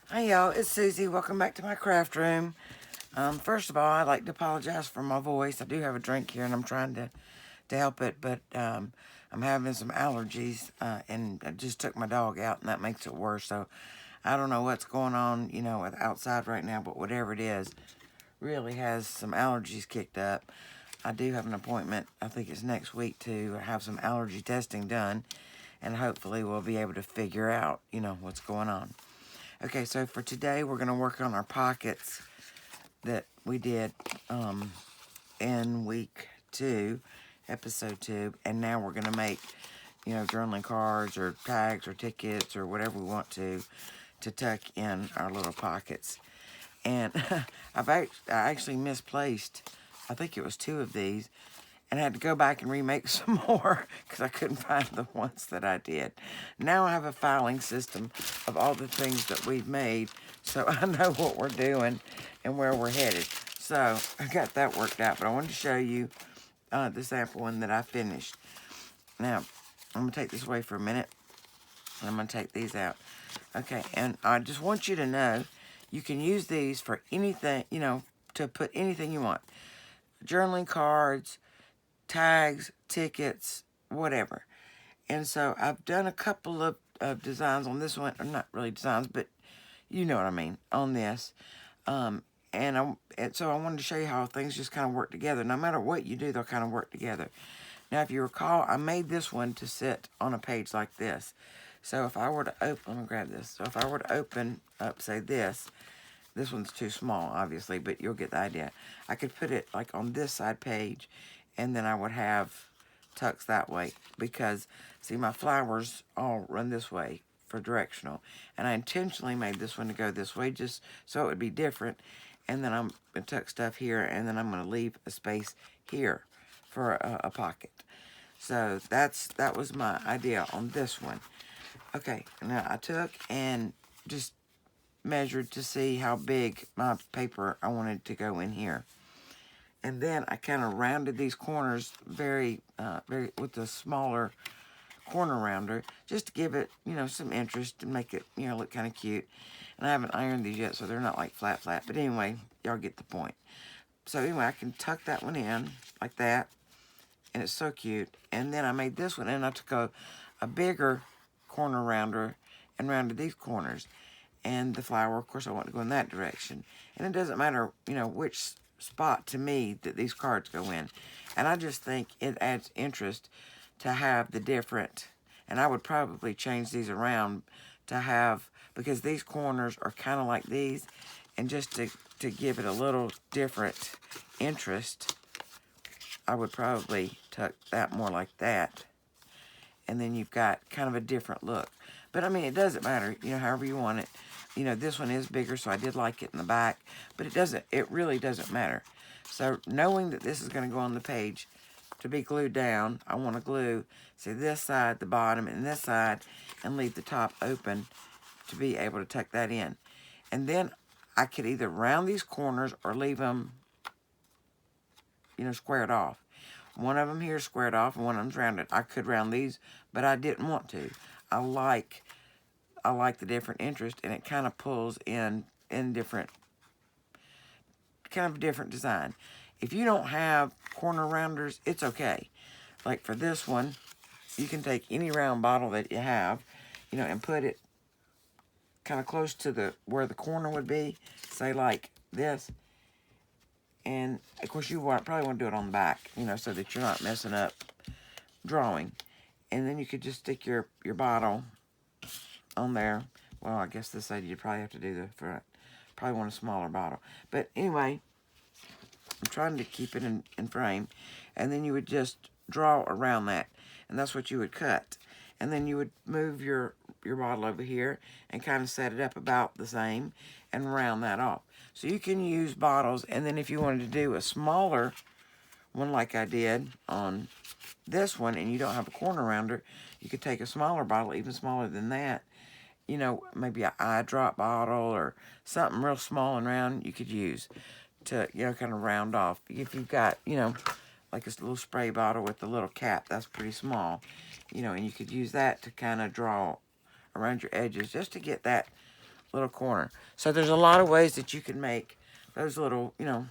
Hi y'all, it's Susie. Welcome back to my craft room. First of all, I'd like to apologize for my voice. I do have a drink here and I'm trying to help it, but I'm having some allergies and I just took my dog out and that makes it worse. So I don't know what's going on, with outside right now, but whatever it is, really has some allergies kicked up. I do have an appointment, I think it's next week, to have some allergy testing done and hopefully we'll be able to figure out, what's going on. Okay, so for today, we're going to work on our pockets that we did in week 2, episode 2. And now we're going to make, journaling cards or tags or tickets or whatever we want to tuck in our little pockets. And I actually misplaced, I think it was 2 of these, and I had to go back and remake some more because I couldn't find the ones that I did. Now I have a filing system of all the things that we've made, so I know what we're doing and where we're headed. So I got that worked out, but I wanted to show you the sample one that I finished. Now, I'm going to take this away for a minute, and I'm going to take these out. Okay, and I just want you to know you can use these for anything, to put anything you want. Journaling cards, tags, tickets, whatever. And so I've done a couple of designs on this one, or not really designs, but you know what I mean, on this. And so I wanted to show you how things just kind of work together. No matter what you do, they'll kind of work together. Now, if you recall, I made this one to sit on a page like this. So if I were to open, let me grab this. So if I were to open up, say this one's too small, obviously, but you'll get the idea. I could put it like on this side page, and then I would have tucks that way because, see, my flowers all run this way for directional. And I intentionally made this one to go this way just so it would be different. And then I'm going to tuck stuff here, and then I'm going to leave a space here for a pocket. So that was my idea on this one. Okay, now I took and just measured to see how big my paper I wanted to go in here. And then I kind of rounded these corners very with a smaller corner rounder just to give it, some interest and make it, look kind of cute. And I haven't ironed these yet, so they're not like flat. But anyway, y'all get the point. So anyway, I can tuck that one in like that. And it's so cute. And then I made this one, and I took a bigger corner rounder and rounded these corners. And the flower, of course, I want to go in that direction. And it doesn't matter, which spot to me that these cards go in. And I just think it adds interest to have the different, and I would probably change these around to have, because these corners are kind of like these, and just to give it a little different interest, I would probably tuck that more like that. And then you've got kind of a different look. But I mean, it doesn't matter, however you want it. This one is bigger, so I did like it in the back, but it really doesn't matter. So knowing that this is going to go on the page to be glued down, I want to glue, say, this side, the bottom, and this side, and leave the top open to be able to tuck that in. And then I could either round these corners or leave them, squared off. One of them here is squared off, and one of them's rounded. I could round these, but I didn't want to. I like the different interest, and it kind of pulls in different, kind of a different design. If you don't have corner rounders, it's okay. Like for this one, you can take any round bottle that you have, and put it kind of close to where the corner would be, say like this. And of course you probably want to do it on the back, so that you're not messing up drawing. And then you could just stick your bottle on there. Well, I guess this side you'd probably have to do the front. Probably want a smaller bottle. But anyway, I'm trying to keep it in frame. And then you would just draw around that. And that's what you would cut. And then you would move your bottle over here and kind of set it up about the same and round that off. So you can use bottles, and then if you wanted to do a smaller one like I did on this one and you don't have a corner rounder, you could take a smaller bottle, even smaller than that, maybe an eye drop bottle or something real small and round you could use to, kind of round off. If you've got, like this little spray bottle with the little cap, that's pretty small, and you could use that to kind of draw around your edges just to get that little corner. So there's a lot of ways that you can make those little, you know,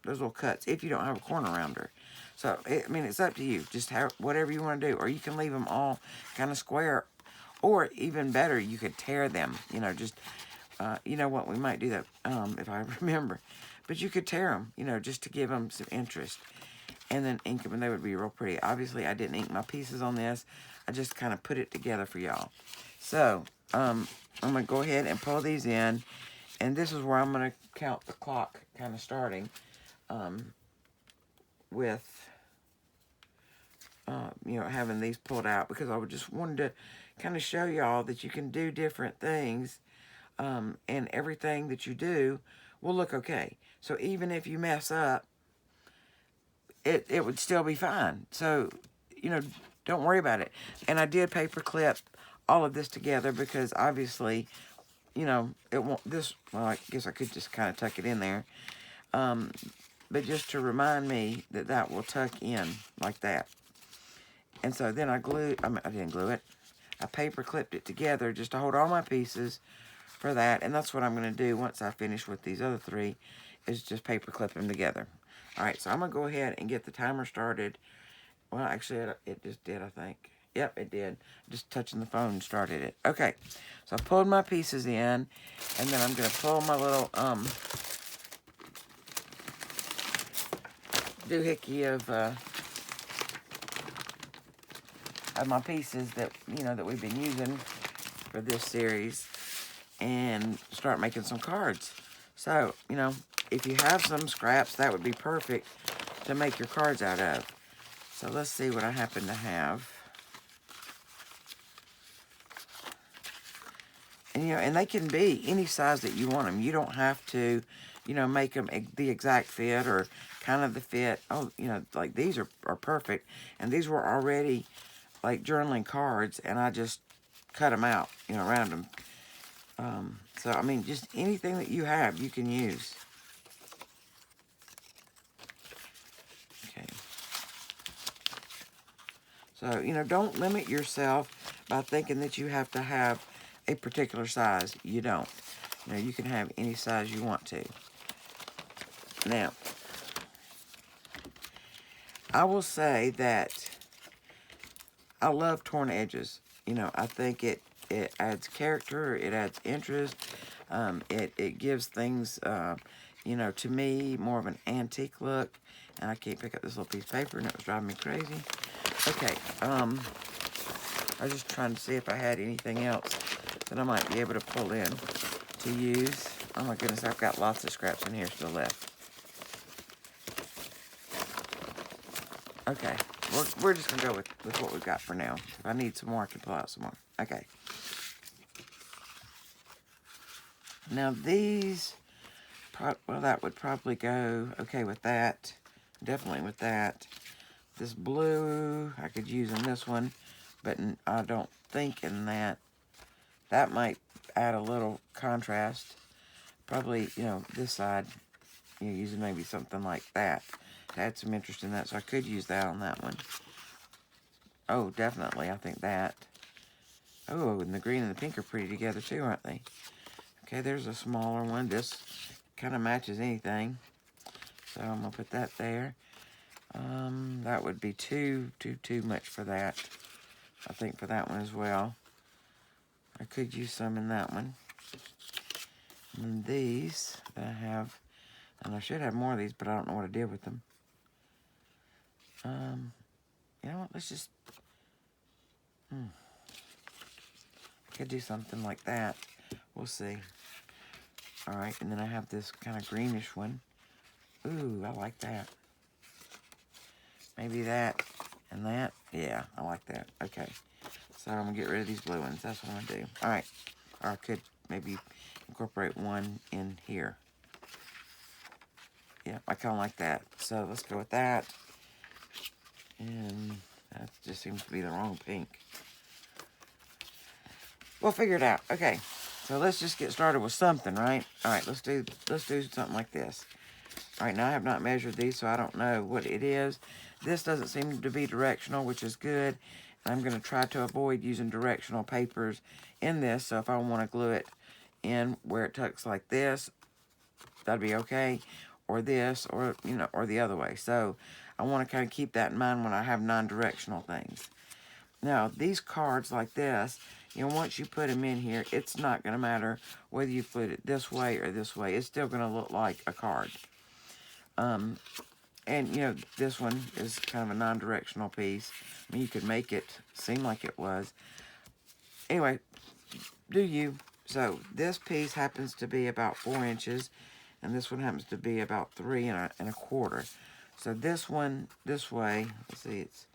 those little cuts if you don't have a corner rounder. So, I mean, it's up to you. Just have whatever you want to do. Or you can leave them all kind of square. Or even better, you could tear them. You know, just, you know what, we might do that if I remember. But you could tear them, you know, just to give them some interest. And then ink them, and they would be real pretty. Obviously, I didn't ink my pieces on this. I just kind of put it together for y'all. So, I'm going to go ahead and pull these in. And this is where I'm going to count the clock kind of starting with... you know, having these pulled out, because I just wanted to kind of show y'all that you can do different things, and everything that you do will look okay. So even if you mess up, it would still be fine. So, you know, don't worry about it. And I did paper clip all of this together because obviously, you know, it won't, this, well, I guess I could just kind of tuck it in there. But just to remind me that that will tuck in like that. And so then I didn't glue it. I paper clipped it together just to hold all my pieces for that. And that's what I'm going to do once I finish with these other three, is just paper clip them together. All right, so I'm going to go ahead and get the timer started. Well, actually, it just did, I think. Yep, it did. Just touching the phone started it. Okay, so I pulled my pieces in, and then I'm going to pull my little doohickey of my pieces that, you know, that we've been using for this series, and start making some cards. So, you know, if you have some scraps, that would be perfect to make your cards out of. So let's see what I happen to have. And, you know, and they can be any size that you want them. You don't have to, you know, make them the exact fit or kind of the fit. Oh, you know, like these are perfect. And these were already like journaling cards, and I just cut them out, you know, around them. So, I mean, just anything that you have, you can use. Okay. So, you know, don't limit yourself by thinking that you have to have a particular size. You don't. You know, you can have any size you want to. Now, I will say that I love torn edges. You know, I think it adds character, it adds interest, it gives things, you know, to me, more of an antique look. And I can't pick up this little piece of paper, and it was driving me crazy. Okay, I was just trying to see if I had anything else that I might be able to pull in to use. Oh my goodness, I've got lots of scraps in here still left. Okay, we're just going to go with what we've got for now. If I need some more, I can pull out some more. Okay. Now these, well, that would probably go okay with that. Definitely with that. This blue, I could use in this one, but I don't think in that. That might add a little contrast. Probably, you know, this side, you know, using maybe something like that to add some interest in that. So I could use that on that one. Oh, definitely, I think that. Oh, and the green and the pink are pretty together too, aren't they? Okay, there's a smaller one. This kind of matches anything. So I'm going to put that there. That would be too much for that. I think for that one as well. I could use some in that one. And then these that I have, and I should have more of these, but I don't know what I did with them. You know what, let's just, could do something like that. We'll see. All right, and then I have this kind of greenish one. Ooh, I like that. Maybe that and that. Yeah, I like that. Okay, so I'm going to get rid of these blue ones. That's what I'm going to do. All right, or I could maybe incorporate one in here. Yeah, I kind of like that. So let's go with that. And that just seems to be the wrong pink. We'll figure it out. Okay, so let's just get started with something, right? All right, let's do something like this. All right, now I have not measured these, so I don't know what it is. This doesn't seem to be directional, which is good. I'm going to try to avoid using directional papers in this, so if I want to glue it, in where it tucks like this, that'd be okay. Or this, or, you know, or the other way. So I want to kind of keep that in mind when I have non-directional things. Now, these cards like this, you know, once you put them in here, it's not going to matter whether you put it this way or this way. It's still going to look like a card. And, you know, this one is kind of a non-directional piece. I mean, you could make it seem like it was. Anyway, do you. So, this piece happens to be about 4 inches, and this one happens to be about 3 and a quarter. So, this one, this way, let's see, it's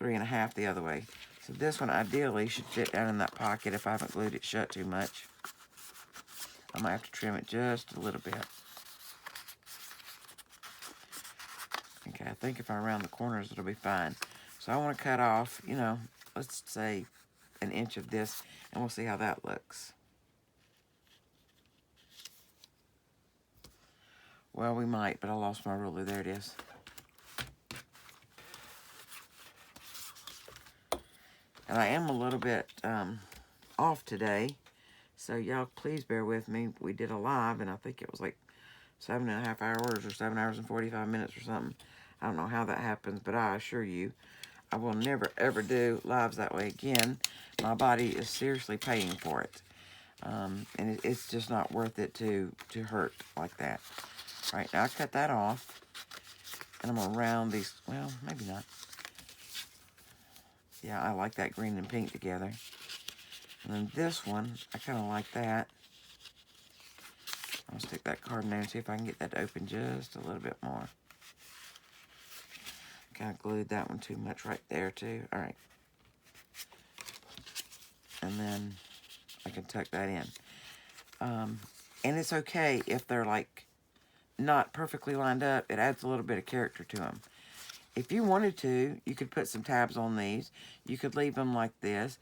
3.5 the other way. So, this one ideally should fit down in that pocket if I haven't glued it shut too much. I might have to trim it just a little bit. Okay, I think if I round the corners, it'll be fine. So I want to cut off, you know, let's say 1 inch of this, and we'll see how that looks. Well, we might, but I lost my ruler. There it is. And I am a little bit off today, so y'all please bear with me. We did a live, and I think it was like 7.5 hours or 7 hours and 45 minutes or something. I don't know how that happens, but I assure you, I will never, ever do lives that way again. My body is seriously paying for it. And it's just not worth it to hurt like that. All right, now I cut that off. And I'm going to round these, well, maybe not. Yeah, I like that green and pink together. And then this one, I kind of like that. I'll stick that card in there and see if I can get that to open just a little bit more. Kind of glued that one too much right there too. All right. And then I can tuck that in. And it's okay if they're like not perfectly lined up. It adds a little bit of character to them. If you wanted to, you could put some tabs on these. You could leave them like this.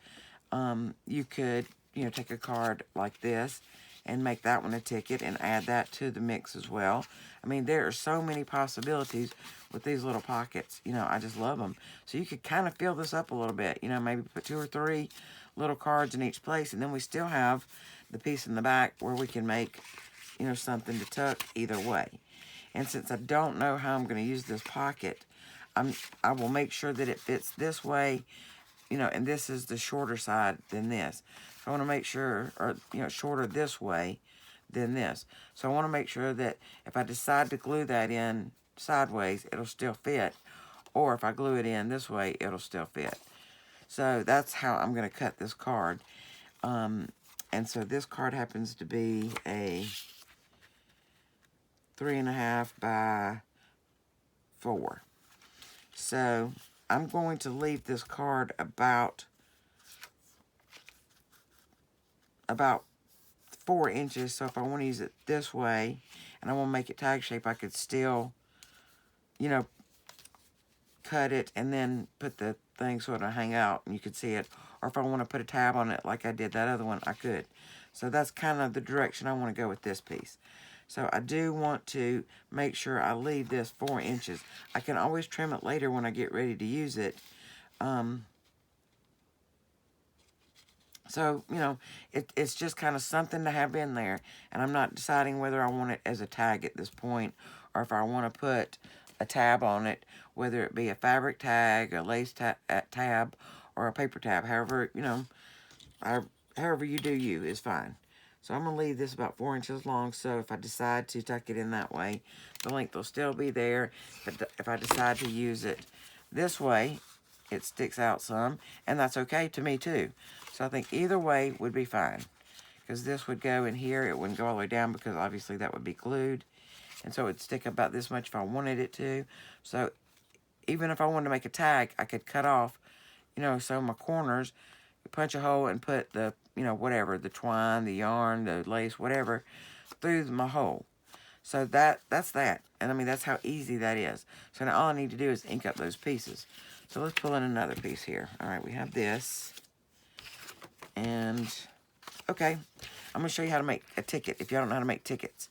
You could, you know, take a card like this and make that one a ticket and add that to the mix as well. I mean, there are so many possibilities with these little pockets. You know, I just love them. So you could kind of fill this up a little bit. You know, maybe put 2 or 3 little cards in each place. And then we still have the piece in the back where we can make, you know, something to tuck either way. And since I don't know how I'm going to use this pocket, I will make sure that it fits this way, you know, and this is the shorter side than this. So I want to make sure, or, you know, shorter this way than this. So I want to make sure that if I decide to glue that in sideways, it'll still fit. Or if I glue it in this way, it'll still fit. So that's how I'm going to cut this card. And so this card happens to be a 3.5 by 4. So I'm going to leave this card about 4 inches. So if I want to use it this way and I want to make it tag shape, I could still, you know, cut it and then put the thing so it'll hang out and you could see it. Or if I want to put a tab on it like I did that other one, I could. So that's kind of the direction I want to go with this piece. So I do want to make sure I leave this 4 inches. I can always trim it later when I get ready to use it. So, you know, it's just kind of something to have in there. And I'm not deciding whether I want it as a tag at this point or if I want to put a tab on it, whether it be a fabric tag, a lace tab, or a paper tab. However, you know, however you do you is fine. So I'm going to leave this about 4 inches long, so if I decide to tuck it in that way, the length will still be there. But if I decide to use it this way, it sticks out some, and that's okay to me too. So I think either way would be fine. Because this would go in here, it wouldn't go all the way down because obviously that would be glued. And so it would stick about this much if I wanted it to. So even if I wanted to make a tag, I could cut off, you know, some of my corners, punch a hole and put the, you know, whatever, the twine, the yarn, the lace, whatever, through my hole. So that's that. And I mean, that's how easy that is. So now all I need to do is ink up those pieces. So let's pull in another piece here. All right, we have this. And, okay, I'm going to show you how to make a ticket if you don't know how to make tickets.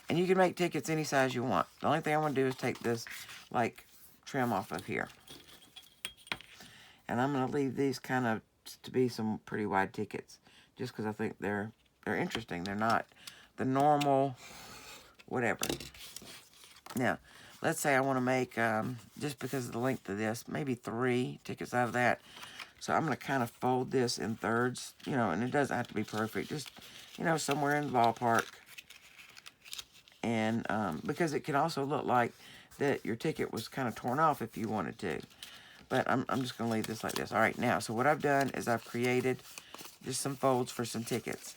And you can make tickets any size you want. The only thing I'm going to do is take this, like, trim off of here. And I'm going to leave these kind of to be some pretty wide tickets, just because I think they're they're interesting. They're not the normal whatever. Now, let's say I want to make, just because of the length of this, maybe 3 tickets out of that. So I'm going to kind of fold this in thirds, and it doesn't have to be perfect. Just, somewhere in the ballpark. And because it can also look like that your ticket was kind of torn off if you wanted to. But I'm just going to leave this like this. All right, now, so what I've done is I've created just some folds for some tickets.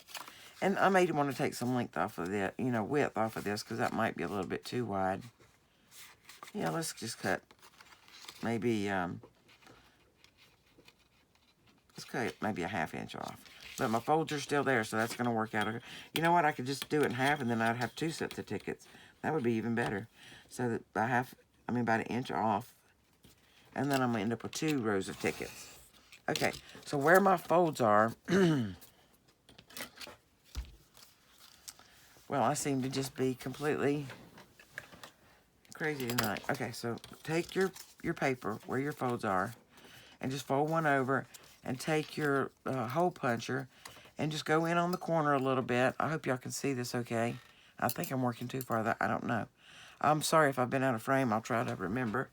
And I may want to take some length off of this, width off of this, because that might be a little bit too wide. Yeah, let's just cut maybe, let's cut maybe a 1/2 inch off. But my folds are still there, so that's going to work out. You know what? I could just do it in half, and then I'd have 2 sets of tickets. That would be even better. So that by about 1 inch off, and then I'm going to end up with 2 rows of tickets. Okay, so where my folds are, well, I seem to just be completely crazy tonight. Okay, so take your paper where your folds are, and just fold one over, and take your hole puncher, and just go in on the corner a little bit. I hope y'all can see this okay. I think I'm working too far. I don't know. I'm sorry if I've been out of frame. I'll try to remember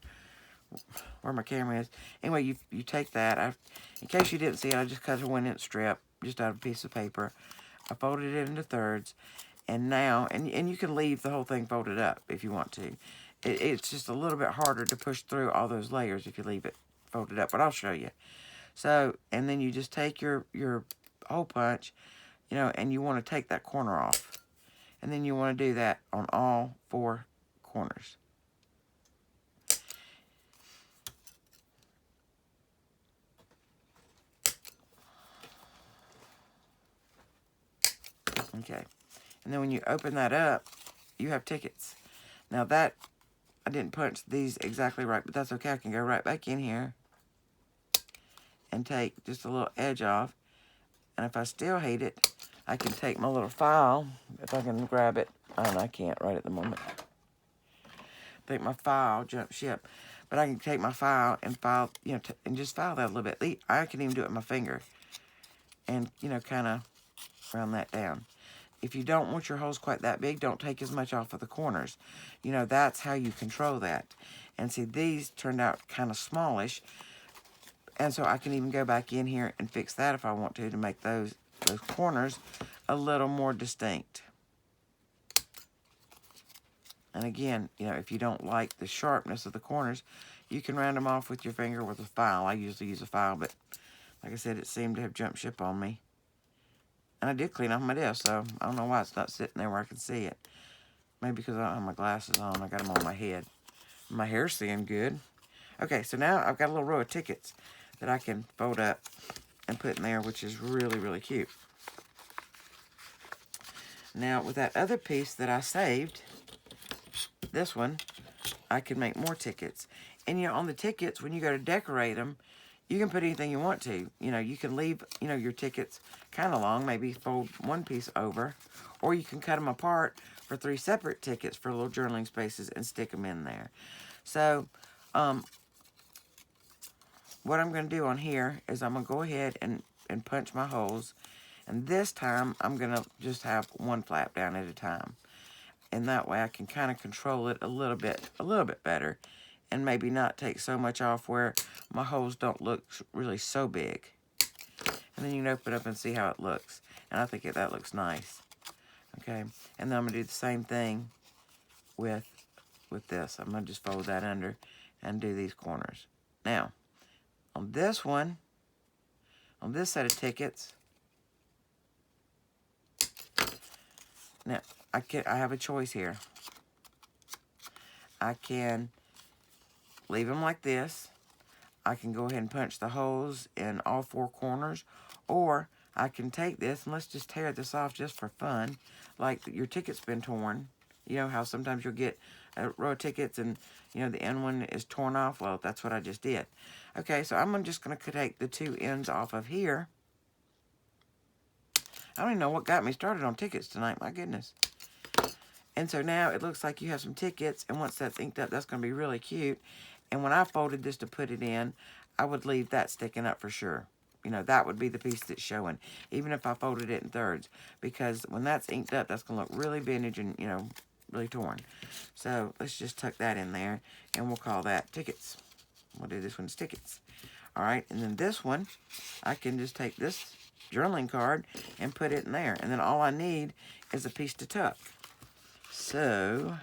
where my camera is. Anyway, you take that. In case you didn't see it, I just cut a 1-inch strip just out of a piece of paper. I folded it into thirds. And now, and you can leave the whole thing folded up if you want to. It's just a little bit harder to push through all those layers if you leave it folded up, but I'll show you. So, and then you just take your hole punch, and you want to take that corner off. And then you want to do that on all 4 corners. Okay. And then when you open that up, you have tickets. Now that, I didn't punch these exactly right, but that's okay. I can go right back in here and take just a little edge off. And if I still hate it, I can take my little file, if I can grab it. And I can't right at the moment. Take my file, jump ship. But I can take my file and file, and just file that a little bit. I can even do it with my finger. And, kind of round that down. If you don't want your holes quite that big, don't take as much off of the corners. That's how you control that. And see, these turned out kind of smallish. And so I can even go back in here and fix that if I want to make those corners a little more distinct. And again, if you don't like the sharpness of the corners, you can round them off with your finger with a file. I usually use a file, but like I said, it seemed to have jumped ship on me. And I did clean off my desk, so I don't know why it's not sitting there where I can see it. Maybe because I don't have my glasses on. I got them on my head. My hair's seeing good. Okay, so now I've got a little row of tickets that I can fold up and put in there, which is really, really cute. Now, with that other piece that I saved, this one, I can make more tickets. And, on the tickets, when you go to decorate them, you can put anything you want to. You can leave, your tickets kind of long, maybe fold one piece over, or you can cut them apart for 3 separate tickets for little journaling spaces and stick them in there. So, what I'm going to do on here is I'm going to go ahead and punch my holes. And this time, I'm going to just have one flap down at a time. And that way I can kind of control it a little bit better. And maybe not take so much off where my holes don't look really so big. And then you can open it up and see how it looks. And I think that looks nice. Okay, and then I'm going to do the same thing with this. I'm going to just fold that under and do these corners. Now, on this one, on this set of tickets, now I have a choice here. I can leave them like this. I can go ahead and punch the holes in all 4 corners, or I can take this and let's just tear this off just for fun, like your ticket's been torn. You know how sometimes you'll get a row of tickets and, the end one is torn off? Well, that's what I just did. Okay, so I'm just going to take the 2 ends off of here. I don't even know what got me started on tickets tonight, my goodness. And so now it looks like you have some tickets, and once that's inked up, that's going to be really cute. And when I folded this to put it in, I would leave that sticking up for sure. you know, that would be the piece that's showing, even if I folded it in thirds, because when that's inked up, that's going to look really vintage and, you know, really torn. So let's just tuck that in there, and we'll call that tickets. We'll do this one's tickets. All right, and then this one, I can just take this journaling card and put it in there, and then all I need is a piece to tuck. So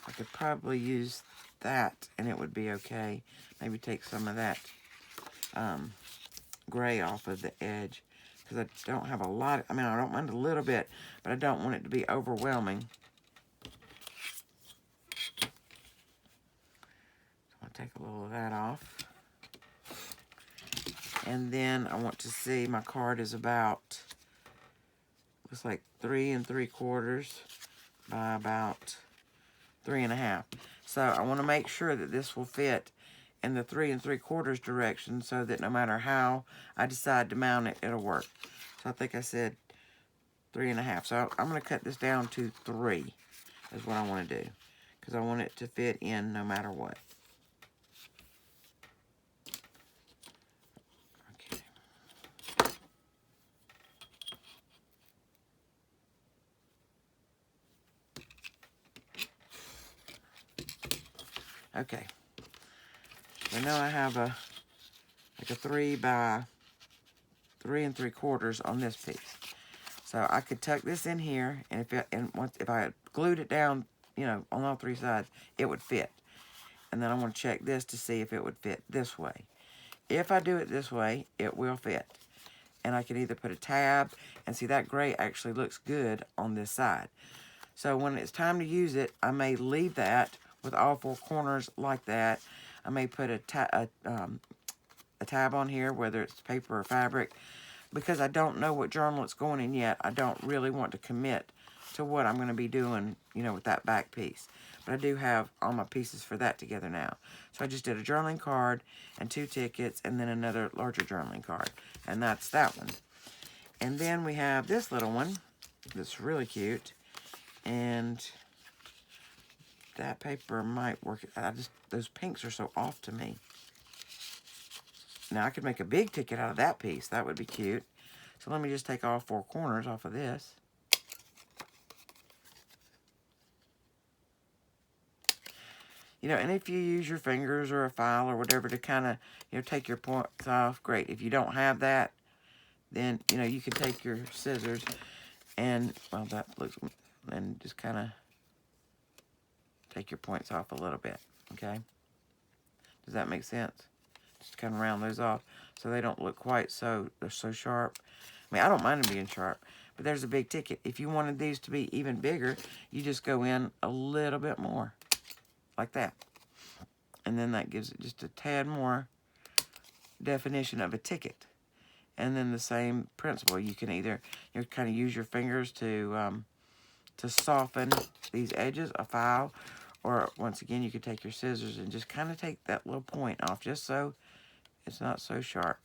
I could probably use that, and it would be okay. Maybe take some of that gray off of the edge, because I don't have a lot. I mean, I don't mind a little bit, but I don't want it to be overwhelming. So I'll take a little of that off. And then I want to see, my card is about, looks like 3 3/4 by about 3 1/2. So I want to make sure that this will fit in the 3 3/4 direction, so that no matter how I decide to mount it, it'll work. So I think I said 3 1/2. So I'm going to cut this down to 3 is what I want to do, because I want it to fit in no matter what. Okay, so now I have a 3 by 3 3/4 on this piece. So I could tuck this in here, and if I glued it down, you know, on all 3 sides, it would fit. And then I want to check this to see if it would fit this way. If I do it this way, it will fit. And I can either put a tab, and see that gray actually looks good on this side. So when it's time to use it, I may leave that with all 4 corners like that. I may put a tab on here, whether it's paper or fabric, because I don't know what journal it's going in yet. I don't really want to commit to what I'm going to be doing, you know, with that back piece. But I do have all my pieces for that together now. So I just did a journaling card and 2 tickets, and then another larger journaling card. And that's that one. And then we have this little one that's really cute. And that paper might work. Those pinks are so off to me. Now I could make a big ticket out of that piece. That would be cute. So let me just take all 4 corners off of this. You know, and if you use your fingers or a file or whatever to kind of, you know, take your points off, great. If you don't have that, then, you know, you can take your scissors and, well, that looks, and just kind of take your points off a little bit, okay? Does that make sense? Just kind of round those off so they don't look quite so, they're so sharp. I mean, I don't mind them being sharp, but there's a big ticket. If you wanted these to be even bigger, you just go in a little bit more, like that. And then that gives it just a tad more definition of a ticket. And then the same principle. You can either, you know, kind of use your fingers to soften these edges, a file, or once again, you could take your scissors and just kind of take that little point off, just so it's not so sharp.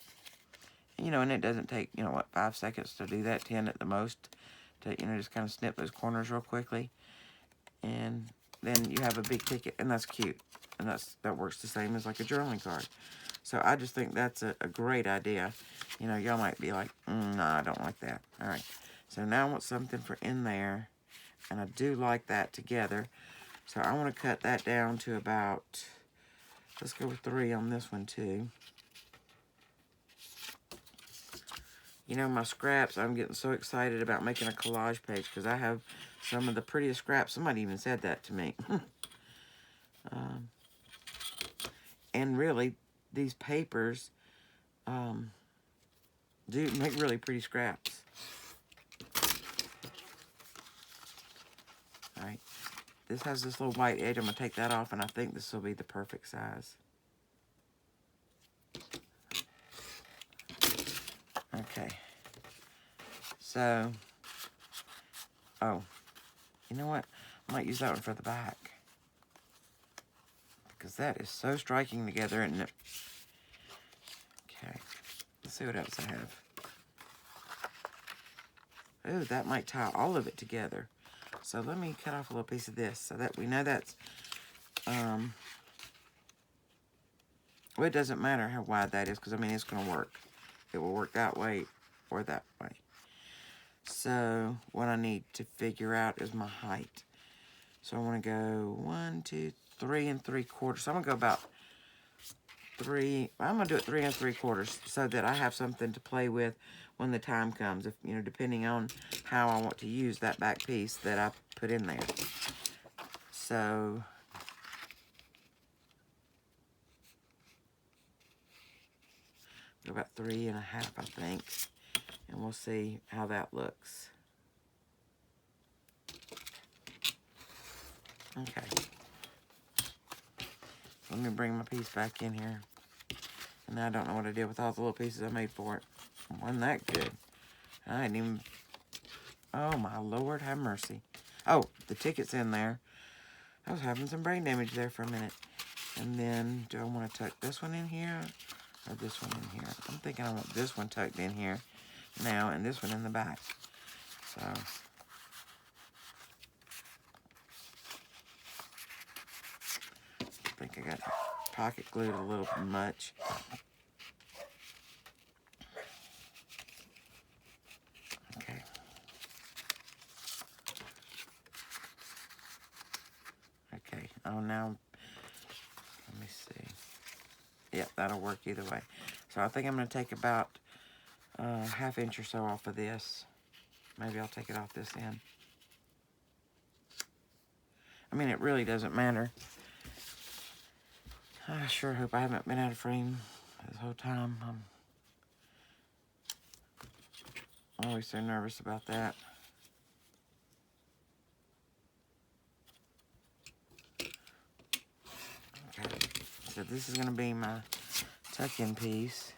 And, you know, and it doesn't take, you know, what, 5 seconds to do that, 10 at the most, to, you know, just kind of snip those corners real quickly. And then you have a big ticket, and that's cute. And that works the same as like a journaling card. So I just think that's a great idea. You know, y'all might be like, no, I don't like that. All right. So now I want something for in there. And I do like that together. So I want to cut that down to about, let's go with 3 on this one too. You know, my scraps, I'm getting so excited about making a collage page because I have some of the prettiest scraps. Somebody even said that to me. And really, these papers do make really pretty scraps. All right. This has this little white edge. I'm going to take that off, and I think this will be the perfect size. Okay. So, oh, you know what? I might use that one for the back. Because that is so striking together, isn't it? Okay. Let's see what else I have. Oh, that might tie all of it together. So let me cut off a little piece of this so that we know that's Well, it doesn't matter how wide that is, because, I mean, it's going to work. It will work that way or that way. So, what I need to figure out is my height. So, I want to go 1, 2, 3 3/4. So, I'm going to go about 3. I'm going to do it 3 3/4 so that I have something to play with when the time comes. If, you know, depending on how I want to use that back piece that I put in there. So, about 3 1/2, I think, and we'll see how that looks. Okay. Let me bring my piece back in here. And now I don't know what I did with all the little pieces I made for it. Wasn't that good? I didn't even... Oh, my Lord, have mercy. Oh, the ticket's in there. I was having some brain damage there for a minute. And then, do I want to tuck this one in here or this one in here? I'm thinking I want this one tucked in here now and this one in the back. So... I think I got pocket glued a little much. Okay. Okay. Oh, now, let me see. Yep, that'll work either way. So I think I'm going to take about a 1/2 inch or so off of this. Maybe I'll take it off this end. I mean, it really doesn't matter. I sure hope I haven't been out of frame this whole time. I'm always so nervous about that. Okay, so this is going to be my tuck-in piece.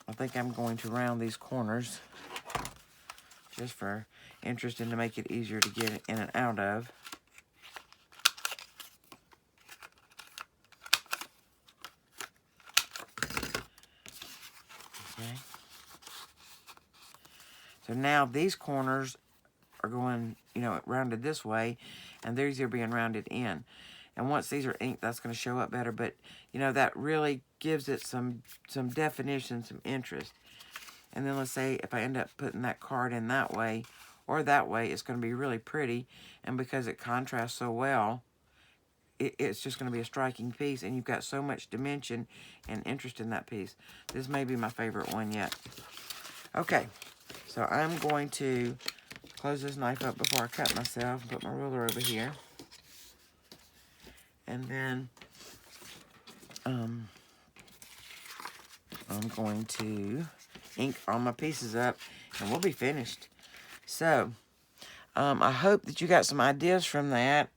I think I'm going to round these corners just for interest and to make it easier to get in and out of. Okay. So now these corners are going, you know, rounded this way, and these are being rounded in. And once these are inked, that's going to show up better. But, you know, that really gives it some definition, some interest. And then let's say if I end up putting that card in that way or that way, it's going to be really pretty. And because it contrasts so well, it's just going to be a striking piece. And you've got so much dimension and interest in that piece. This may be my favorite one yet. Okay, so I'm going to close this knife up before I cut myself and put my ruler over here. And then I'm going to ink all my pieces up and we'll be finished. So I hope that you got some ideas from that.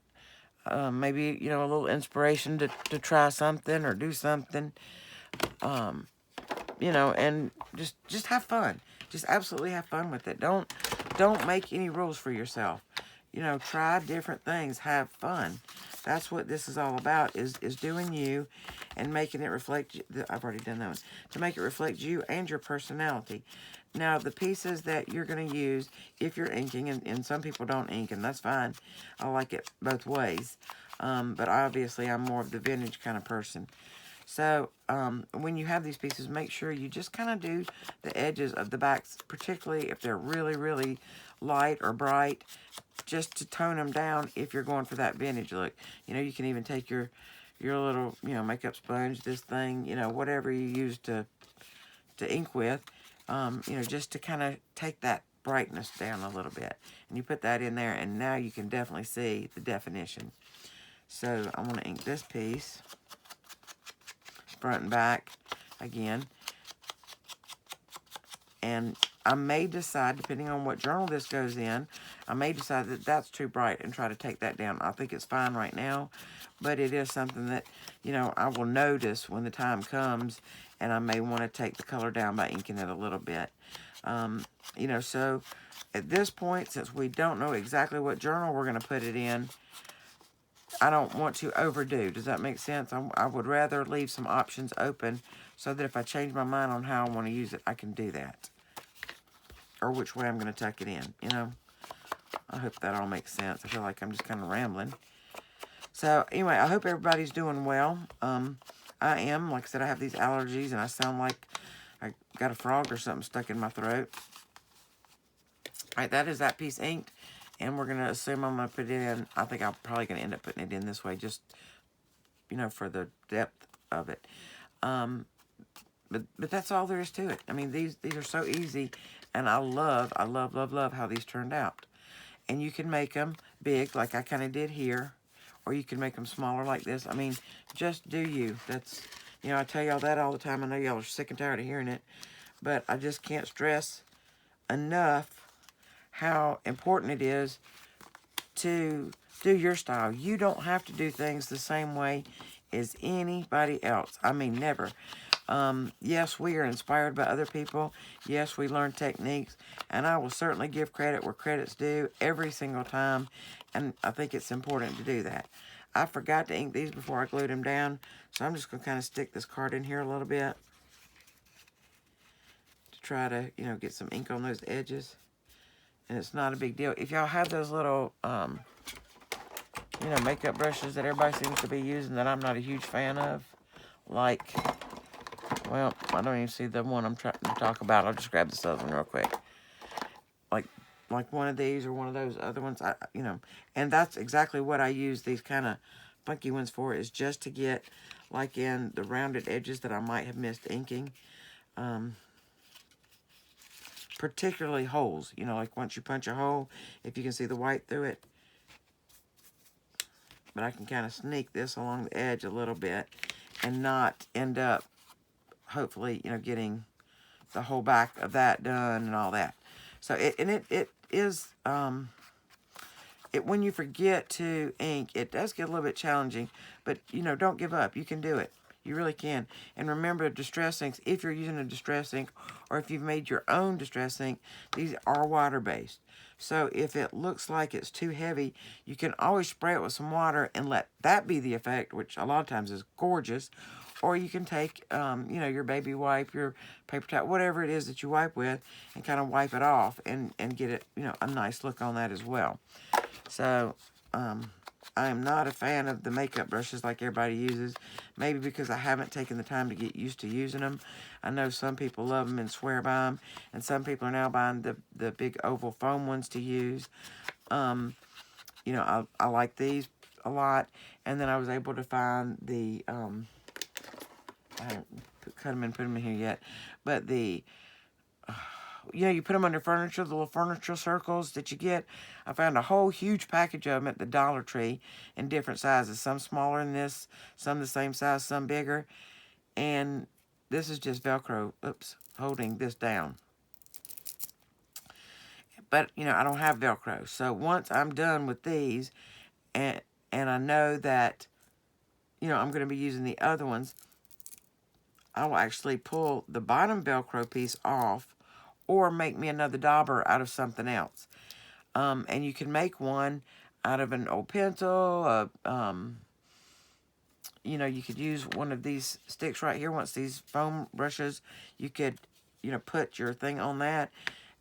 Maybe, you know, a little inspiration to try something or do something. You know, and just have fun. Just absolutely have fun with it. Don't make any rules for yourself. You know, try different things. Have fun. That's what this is all about, is doing you and making it reflect you. I've already done that one. To make it reflect you and your personality. Now, the pieces that you're going to use, if you're inking, and some people don't ink, and that's fine. I like it both ways. But obviously, I'm more of the vintage kind of person. So, when you have these pieces, make sure you just kind of do the edges of the backs, particularly if they're really, really light or bright, just to tone them down if you're going for that vintage look. You know, you can even take your little, you know, makeup sponge, this thing, you know, whatever you use to ink with, you know, just to kind of take that brightness down a little bit. And you put that in there, and now you can definitely see the definition. So, I'm going to ink this piece, front and back, again. And I may decide, depending on what journal this goes in, I may decide that that's too bright and try to take that down. I think it's fine right now, but it is something that, you know, I will notice when the time comes, and I may want to take the color down by inking it a little bit. You know, so at this point, since we don't know exactly what journal we're going to put it in, I don't want to overdo. Does that make sense? I would rather leave some options open so that if I change my mind on how I want to use it, I can do that. Or which way I'm going to tuck it in, you know. I hope that all makes sense. I feel like I'm just kind of rambling. So, anyway, I hope everybody's doing well. I am. Like I said, I have these allergies, and I sound like I got a frog or something stuck in my throat. All right, that is that piece inked. And we're going to assume I'm going to put it in. I think I'm probably going to end up putting it in this way, just, you know, for the depth of it. But that's all there is to it. I mean, these are so easy, and I love, love how these turned out. And you can make them big, like I kind of did here, or you can make them smaller like this. I mean, just do you. That's, you know, I tell y'all that all the time. I know y'all are sick and tired of hearing it, but I just can't stress enough how important it is to do your style. You don't have to do things the same way as anybody else. I mean, never. Yes, we are inspired by other people. Yes, we learn techniques. And I will certainly give credit where credit's due every single time. And I think it's important to do that. I forgot to ink these before I glued them down. So I'm just going to kind of stick this card in here a little bit to try to, you know, get some ink on those edges. And it's not a big deal. If y'all have those little, you know, makeup brushes that everybody seems to be using that I'm not a huge fan of, like, well, I don't even see the one I'm trying to talk about. I'll just grab this other one real quick. Like one of these or one of those other ones, you know. And that's exactly what I use these kind of funky ones for, is just to get, like, in the rounded edges that I might have missed inking. Particularly holes, you know, like once you punch a hole, if you can see the white through it. But I can kind of sneak this along the edge a little bit and not end up, hopefully, you know, getting the whole back of that done and all that. So it is, when you forget to ink, it does get a little bit challenging, but, you know, don't give up. You can do it. You really can. And remember, distress inks, if you're using a distress ink or if you've made your own distress ink, these are water-based. So if it looks like it's too heavy, you can always spray it with some water and let that be the effect, which a lot of times is gorgeous. Or you can take, you know, your baby wipe, your paper towel, whatever it is that you wipe with, and kind of wipe it off and get it, you know, a nice look on that as well. So, I am not a fan of the makeup brushes like everybody uses. Maybe because I haven't taken the time to get used to using them. I know some people love them and swear by them. And some people are now buying the big oval foam ones to use. You know, I like these a lot. And then I was able to find the, I haven't cut them and put them in here yet. But the, you know, you put them under furniture, the little furniture circles that you get. I found a whole huge package of them at the Dollar Tree in different sizes. Some smaller than this, some the same size, some bigger. And this is just Velcro, holding this down. But, you know, I don't have Velcro. So once I'm done with these, and I know that, you know, I'm going to be using the other ones, I will actually pull the bottom Velcro piece off or make me another dauber out of something else. And you can make one out of an old pencil. You know, you could use one of these sticks right here. Once these foam brushes, you could, you know, put your thing on that.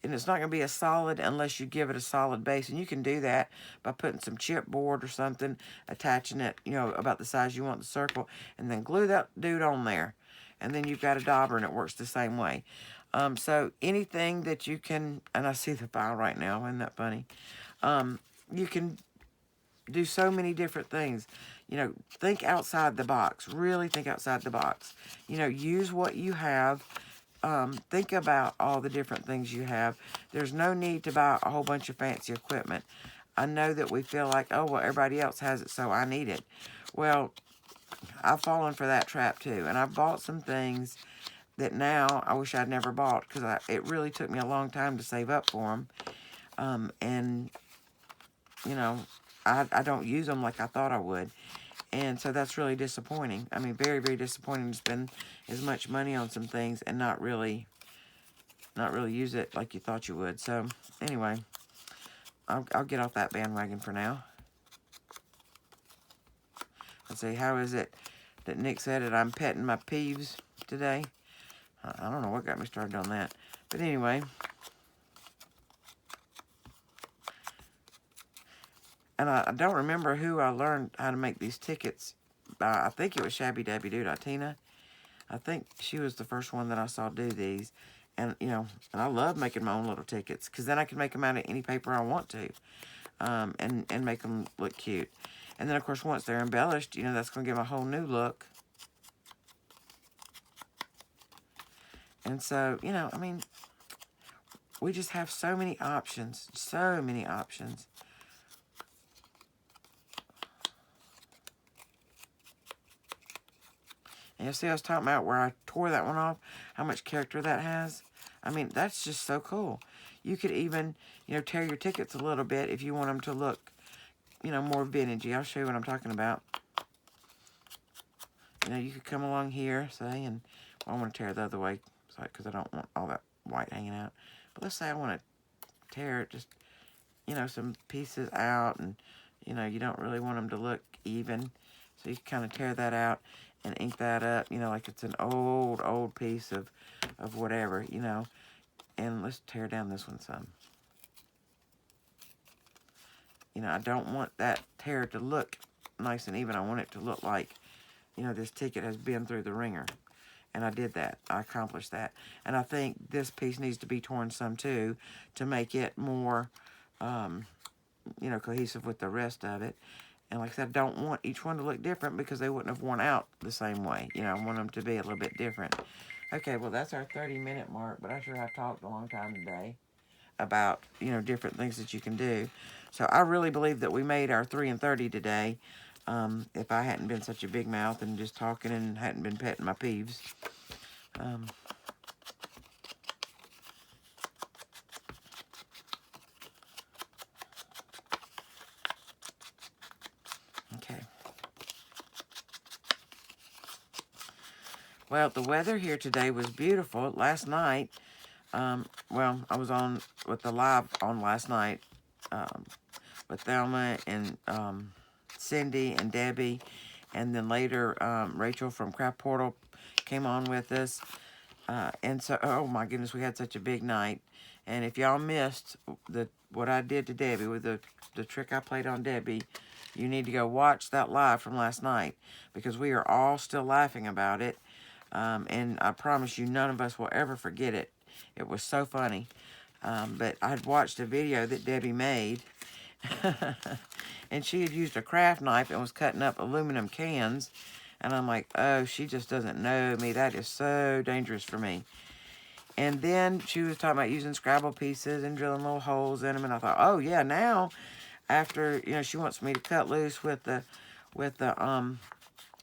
And it's not going to be a solid unless you give it a solid base. And you can do that by putting some chipboard or something, attaching it, you know, about the size you want the circle, and then glue that dude on there. And then you've got a dauber, and it works the same way. So anything that you can, and I see the file right now, isn't that funny? You can do so many different things. You know, think outside the box. Really think outside the box. You know, use what you have. Think about all the different things you have. There's no need to buy a whole bunch of fancy equipment. I know that we feel like, oh, well, everybody else has it, so I need it. Well, I've fallen for that trap too. And I've bought some things that now I wish I'd never bought, because it really took me a long time to save up for them. And, you know, I don't use them like I thought I would. And so that's really disappointing. I mean, very, very disappointing to spend as much money on some things and not really use it like you thought you would. So, anyway, I'll get off that bandwagon for now. Let's see, how is it that Nick said it? I'm petting my peeves today. I don't know what got me started on that. But anyway. And I don't remember who I learned how to make these tickets I think it was Shabby Dabby Doo Tina. I think she was the first one that I saw do these. And, you know, and I love making my own little tickets, because then I can make them out of any paper I want to, and make them look cute. And then, of course, once they're embellished, you know, that's going to give them a whole new look. And so, you know, I mean, we just have so many options. So many options. And you see I was talking about where I tore that one off, how much character that has. I mean, that's just so cool. You could even, you know, tear your tickets a little bit if you want them to look, you know, more vintagey. I'll show you what I'm talking about. You know, you could come along here, say, and well, I want to tear it the other way, because I don't want all that white hanging out. But let's say I want to tear it, just, you know, some pieces out, and, you know, you don't really want them to look even. So you can kind of tear that out and ink that up, you know, like it's an old piece of whatever, you know. And let's tear down this one some. You know, I don't want that tear to look nice and even. I want it to look like, you know, this ticket has been through the ringer. And I did that. I accomplished that. And I think this piece needs to be torn some too, to make it more, you know, cohesive with the rest of it. And like I said, I don't want each one to look different, because they wouldn't have worn out the same way. You know, I want them to be a little bit different. Okay, well, that's our 30-minute mark, but I sure have talked a long time today about, you know, different things that you can do. So I really believe that we made our 3 and 30 today. If I hadn't been such a big mouth and just talking and hadn't been petting my peeves. Okay. Well, the weather here today was beautiful. Last night, well, I was on with the live on last night with Thelma and Cindy and Debbie. And then later, Rachel from Craft Portal came on with us. And so, oh my goodness, we had such a big night. And if y'all missed what I did to Debbie with the trick I played on Debbie, you need to go watch that live from last night, because we are all still laughing about it. And I promise you, none of us will ever forget it. It was so funny. But I had watched a video that Debbie made. And she had used a craft knife and was cutting up aluminum cans. And I'm like, oh, she just doesn't know me. That is so dangerous for me. And then she was talking about using Scrabble pieces and drilling little holes in them. And I thought, oh, yeah, now, after, you know, she wants me to cut loose with the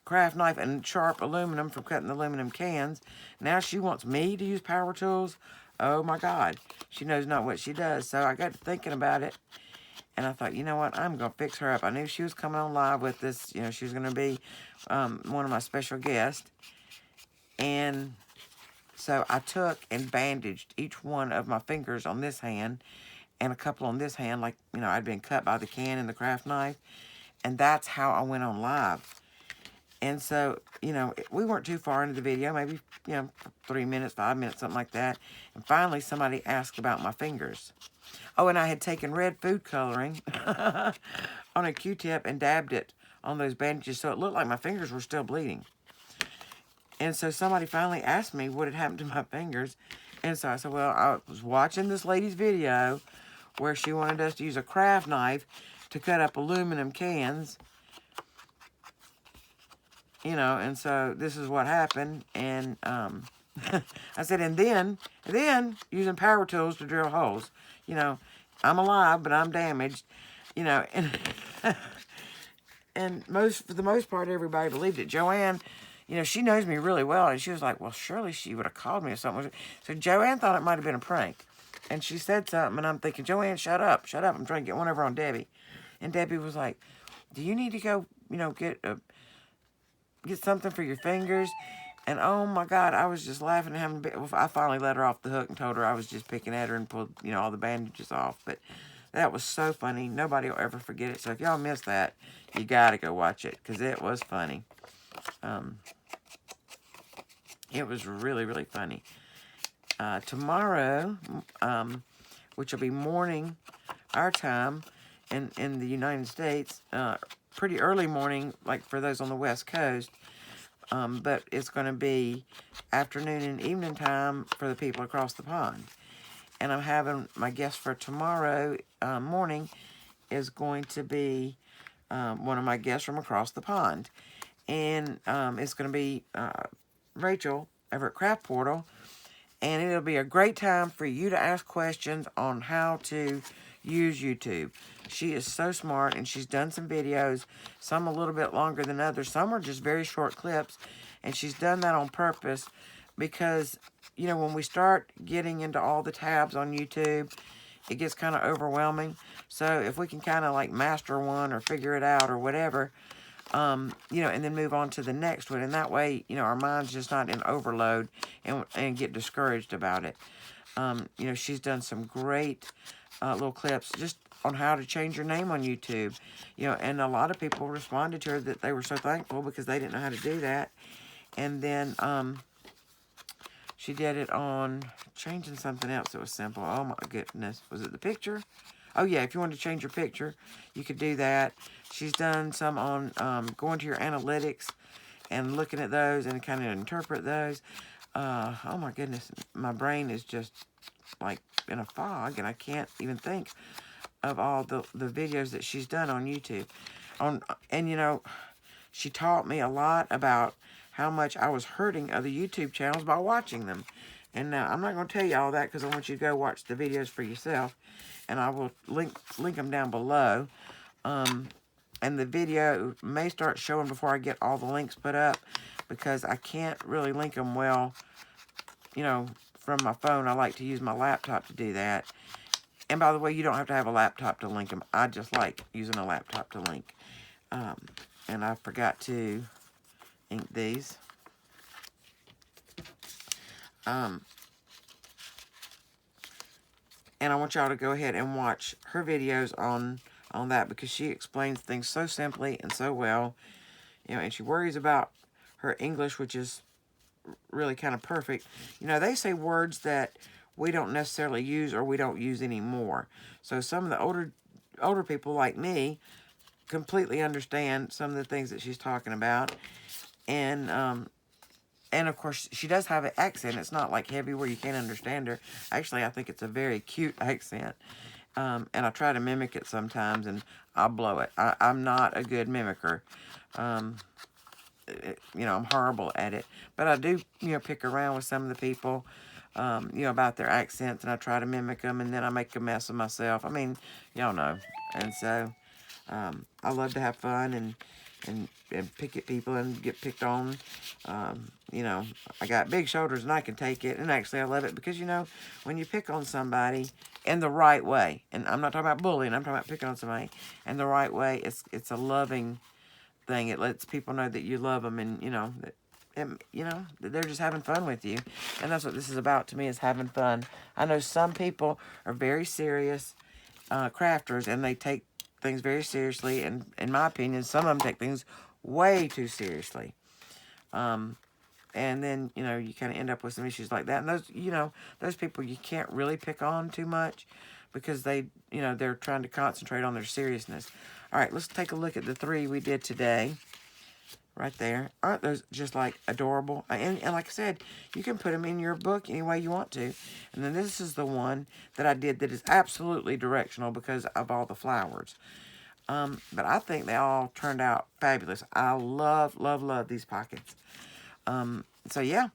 craft knife and sharp aluminum from cutting the aluminum cans. Now she wants me to use power tools. Oh, my God. She knows not what she does. So I got to thinking about it. And I thought, you know what, I'm going to fix her up. I knew she was coming on live with this. You know, she was going to be one of my special guests. And so I took and bandaged each one of my fingers on this hand and a couple on this hand, like, you know, I'd been cut by the can and the craft knife. And that's how I went on live. And so, you know, we weren't too far into the video, maybe, you know, 3 minutes, 5 minutes, something like that. And finally, somebody asked about my fingers. Oh, and I had taken red food coloring on a Q-tip and dabbed it on those bandages, so it looked like my fingers were still bleeding. And so somebody finally asked me what had happened to my fingers. And so I said, well, I was watching this lady's video where she wanted us to use a craft knife to cut up aluminum cans. You know, and so this is what happened. And I said, and then using power tools to drill holes. You know, I'm alive, but I'm damaged. You know, and for the most part, everybody believed it. Joanne, you know, she knows me really well, and she was like, well, surely she would have called me or something. So Joanne thought it might have been a prank. And she said something, and I'm thinking, Joanne, shut up. I'm trying to get one over on Debbie. And Debbie was like, do you need to go, you know, get something for your fingers? And oh my God, I was just laughing and having I finally let her off the hook and told her I was just picking at her and pulled, you know, all the bandages off. But that was so funny. Nobody will ever forget it. So if y'all missed that, you got to go watch it, because it was funny. It was really, really funny. Tomorrow, which will be morning our time in the United States, pretty early morning, like for those on the West Coast. But it's going to be afternoon and evening time for the people across the pond. And I'm having my guest for tomorrow morning is going to be one of my guests from across the pond. And it's going to be Rachel over at Craft Portal. And it'll be a great time for you to ask questions on how to use YouTube. She is so smart, and she's done some videos, some a little bit longer than others. Some are just very short clips, and she's done that on purpose because, you know, when we start getting into all the tabs on YouTube, it gets kind of overwhelming. So if we can kind of like master one or figure it out or whatever, you know, and then move on to the next one. And that way, you know, our mind's just not in overload and get discouraged about it. You know, she's done some great little clips just on how to change your name on YouTube. You know, and a lot of people responded to her that they were so thankful because they didn't know how to do that. And then she did it on changing something else that was simple. Oh my goodness. Was it the picture? Oh yeah, if you want to change your picture, you could do that. She's done some on going to your analytics and looking at those and kind of interpret those. Oh my goodness, my brain is just like in a fog, and I can't even think of all the videos that she's done on YouTube. And you know, she taught me a lot about how much I was hurting other YouTube channels by watching them. And now I'm not going to tell you all that because I want you to go watch the videos for yourself. And I will link them down below. And the video may start showing before I get all the links put up because I can't really link them well, you know, from my phone. I like to use my laptop to do that. And by the way, you don't have to have a laptop to link them. I just like using a laptop to link. And I forgot to ink these. And I want y'all to go ahead and watch her videos on that because she explains things so simply and so well. You know, and she worries about her English, which is really kind of perfect. You know, they say words that we don't necessarily use or we don't use anymore. So some of the older people like me completely understand some of the things that she's talking about. And of course, she does have an accent. It's not like heavy where you can't understand her. Actually, I think it's a very cute accent. And I try to mimic it sometimes, and I'll blow it. I'm not a good mimicker. You know, I'm horrible at it. But I do, you know, pick around with some of the people, you know, about their accents, and I try to mimic them, and then I make a mess of myself. I mean, y'all know. And so, I love to have fun and pick at people and get picked on. You know, I got big shoulders and I can take it. And actually, I love it because, you know, when you pick on somebody in the right way, and I'm not talking about bullying, I'm talking about picking on somebody in the right way, it's a loving thing. It lets people know that you love them and, you know, that they're just having fun with you. And that's what this is about to me, is having fun. I know some people are very serious crafters, and they take things very seriously, and in my opinion, some of them take things way too seriously. And then, you know, you kind of end up with some issues like that. And those, you know, those people you can't really pick on too much because they, you know, they're trying to concentrate on their seriousness. All right, let's take a look at the 3 we did today. Right there. Aren't those just like adorable? And like I said, you can put them in your book any way you want to. And then this is the one that I did that is absolutely directional because of all the flowers. But I think they all turned out fabulous. I love, love, love these pockets. So yeah.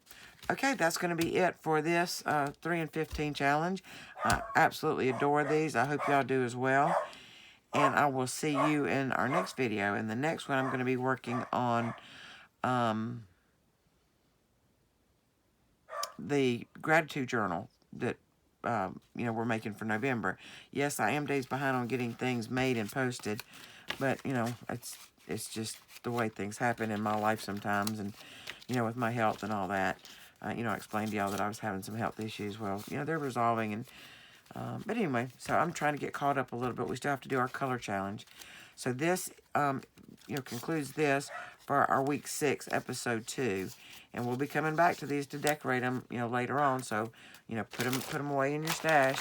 Okay, that's going to be it for this 3 and 15 challenge. I absolutely adore these. I hope y'all do as well. And I will see you in our next video. In the next one, I'm going to be working on the gratitude journal that, you know, we're making for November. Yes, I am days behind on getting things made and posted. But, you know, it's just the way things happen in my life sometimes. And, you know, with my health and all that. You know, I explained to y'all that I was having some health issues. Well, you know, they're resolving. And but anyway, so I'm trying to get caught up a little bit. We still have to do our color challenge. So this, you know, concludes this for our week 6, episode 2. And we'll be coming back to these to decorate them, you know, later on. So, you know, put them away in your stash.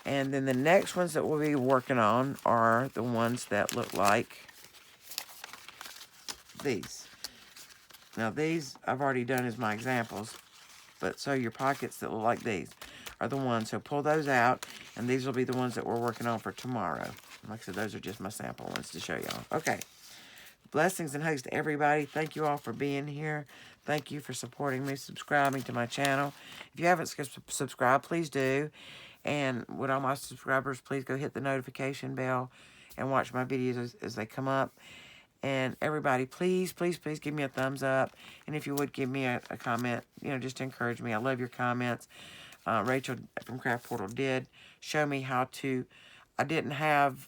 And then the next ones that we'll be working on are the ones that look like these. Now these I've already done as my examples, but so your pockets that look like these are the ones. So pull those out, and these will be the ones that we're working on for tomorrow. Like I said, those are just my sample ones to show y'all. Okay. Blessings and hugs to everybody. Thank you all for being here. Thank you for supporting me, subscribing to my channel. If you haven't subscribed, please do. And with all my subscribers, please go hit the notification bell and watch my videos as they come up. And everybody, please, please, please give me a thumbs up. And if you would, give me a comment, just to encourage me. I love your comments. Rachel from Craft Portal did show me how to, I didn't have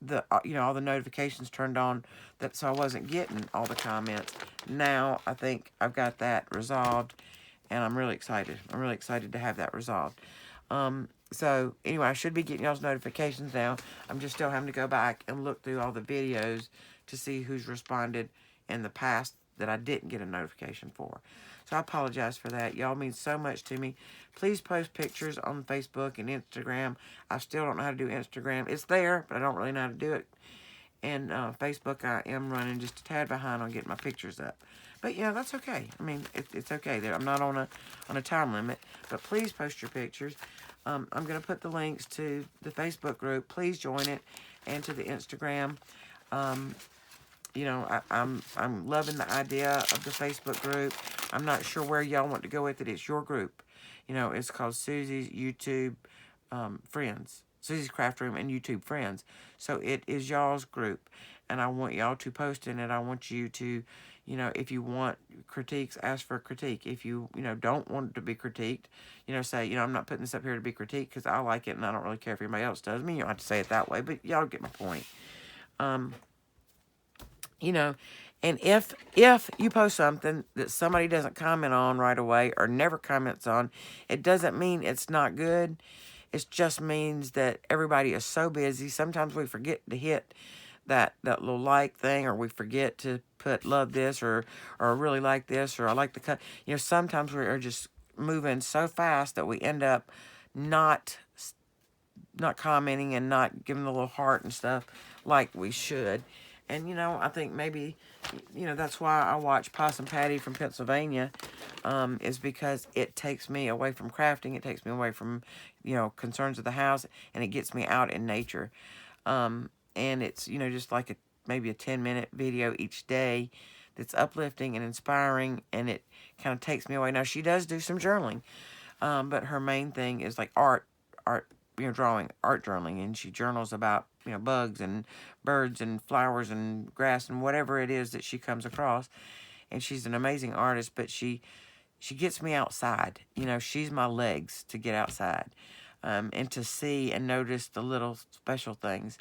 the, all the notifications turned on, so I wasn't getting all the comments. Now, I think I've got that resolved, and I'm really excited. I'm really excited to have that resolved. So, anyway, I should be getting y'all's notifications now. I'm just still having to go back and look through all the videos to see who's responded in the past that I didn't get a notification for. So, I apologize for that. Y'all mean so much to me. Please post pictures on Facebook and Instagram. I still don't know how to do Instagram. It's there, but I don't really know how to do it. And Facebook, I am running just a tad behind on getting my pictures up. But, that's okay. I mean, it's okay. I'm not on a time limit. But please post your pictures. I'm going to put the links to the Facebook group. Please join it. And to the Instagram. I'm loving the idea of the Facebook group. I'm not sure where y'all want to go with it. It's your group. It's called Susie's YouTube Friends. Susie's Craft Room and YouTube Friends. So it is y'all's group. And I want y'all to post in it. I want you to, if you want critiques, ask for a critique. If you, don't want it to be critiqued, say, I'm not putting this up here to be critiqued because I like it and I don't really care if anybody else does. I mean, you don't have to say it that way, but y'all get my point. And if you post something that somebody doesn't comment on right away or never comments on, it doesn't mean it's not good. It just means that everybody is so busy. Sometimes we forget to hit that little like thing, or we forget to put love this or really like this, or I like the cut. Sometimes we are just moving so fast that we end up not commenting and not giving the little heart and stuff like we should. And, I think maybe, that's why I watch Possum Patty from Pennsylvania, is because it takes me away from crafting. It takes me away from, concerns of the house, and it gets me out in nature. And it's, just like maybe a 10-minute video each day that's uplifting and inspiring, and it kind of takes me away. Now, she does do some journaling, but her main thing is like art, drawing, art journaling, and she journals about, bugs and birds and flowers and grass and whatever it is that she comes across. And she's an amazing artist, but she gets me outside. She's my legs to get outside, and to see and notice the little special things.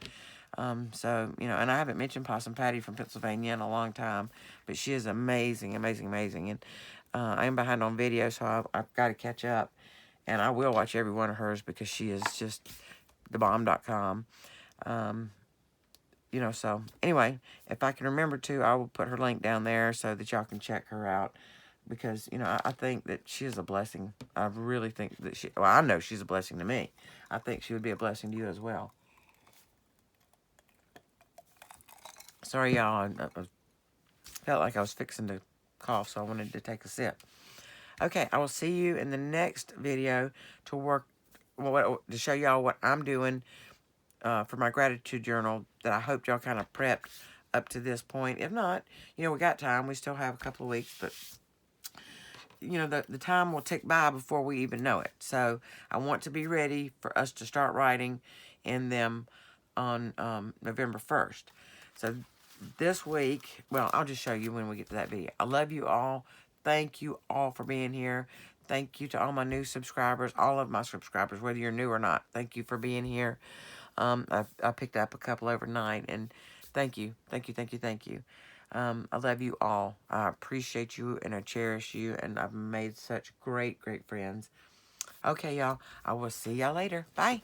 So, and I haven't mentioned Possum Patty from Pennsylvania in a long time, but she is amazing, amazing, amazing. And I am behind on video, so I've got to catch up. And I will watch every one of hers because she is just thebomb.com. So anyway, if I can remember to, I will put her link down there so that y'all can check her out. Because, I think that she is a blessing. I really think that I know she's a blessing to me. I think she would be a blessing to you as well. Sorry, y'all. I felt like I was fixing to cough, so I wanted to take a sip. Okay, I will see you in the next video to show y'all what I'm doing for my gratitude journal that I hope y'all kind of prepped up to this point. If not, we got time. We still have a couple of weeks, but, the time will tick by before we even know it. So I want to be ready for us to start writing in them on November 1st. So this week, well, I'll just show you when we get to that video. I love you all. Thank you all for being here. Thank you to all my new subscribers, all of my subscribers, whether you're new or not. Thank you for being here. I picked up a couple overnight, and thank you. Thank you, thank you, thank you. I love you all. I appreciate you, and I cherish you, and I've made such great, great friends. Okay, y'all. I will see y'all later. Bye.